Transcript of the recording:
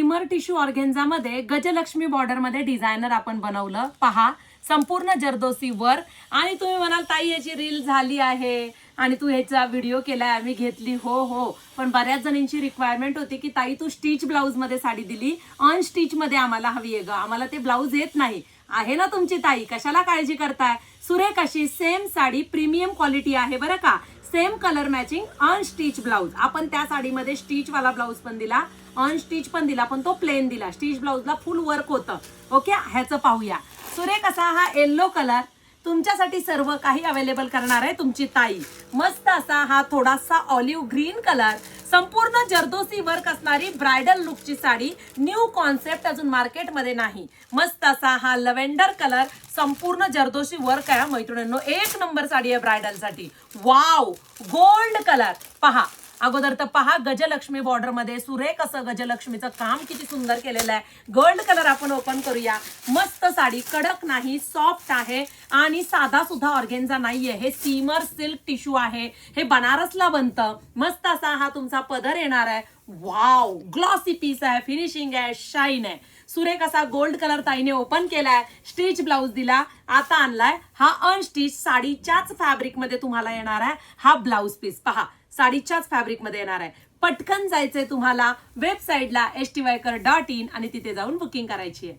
Steamer tissue ऑर्गेन्झामध्ये Gajalakshmi border मध्ये designer आपण बनवलं. पहा, संपूर्ण जरदोसी वर्क. आणि तुम्ही म्हणाल ताई याची रील झाली आहे आणि तू ह्याचा व्हिडिओ केलाय, आम्ही घेतली. हो, पण बऱ्याच जणांची रिक्वायरमेंट होती की ताई तू स्टिच ब्लाउज मध्ये साडी दिली, अनस्टिच मध्ये आम्हाला हवी आहे ग, आम्हाला ते ब्लाउज येत नाही. आहे ना तुमची ताई, कशाला काळजी करताय. सुरेख अशी सेम साडी प्रीमियम क्वालिटी आहे बरं का. Same colour matching unstitch blouse. आपण त्या साडीमध्ये स्टिच वाला ब्लाउज पण दिला, अनस्टिच पण दिला, पण तो प्लेन दिला. स्टिच ब्लाउजला फुल वर्क होतं. ओके, ह्याचं पाहूया. सुरेख असा हा येल्लो कलर तुमच्यासाठी सर्व काही अवेलेबल करणार आहे तुमची ताई. मस्त असा हा थोडासा ऑलिव्ह ग्रीन कलर, संपूर्ण जरदोसी वर्क असणारी ब्रायडल लुकची साडी. न्यू कॉन्सेप्ट, अजून मार्केटमध्ये नाही. मस्त असा हा लव्हेंडर कलर, संपूर्ण जरदोसी वर्क आहे मैत्रिणींनो. एक नंबर साडी आहे ब्रायडल साठी. Wow, gold colour. पहा, अगोदर तर पहा गजलक्ष्मी बॉर्डर मध्ये सुरेख असं गजलक्ष्मीचं काम किती सुंदर केलेलं आहे. गोल्ड कलर आपण ओपन करूया. मस्त साडी, कडक नाही, सॉफ्ट आहे आणि साधा सुद्धा ऑर्गेन्झा नाहीये. हे स्टीमर सिल्क टिश्यू आहे, हे बनारसला बनतं. मस्त असा हा तुमचा पदर येणार आहे. वाव, ग्लॉसी पीस आहे, फिनिशिंग आहे, शाईन आहे. सुरेख असा गोल्ड कलर ताईने ओपन केलाय. स्टिच ब्लाउज दिला, आता आणलाय हा अनस्टिच साडीच्याच फॅब्रिक मध्ये तुम्हाला येणार आहे हा ब्लाउज पीस. पहा, साडीच्याच फॅब्रिक मध्ये येणार आहे. पटकन जायचंय तुम्हाला वेबसाईटला htviker.in आणि तिथे जाऊन बुकिंग करायची आहे.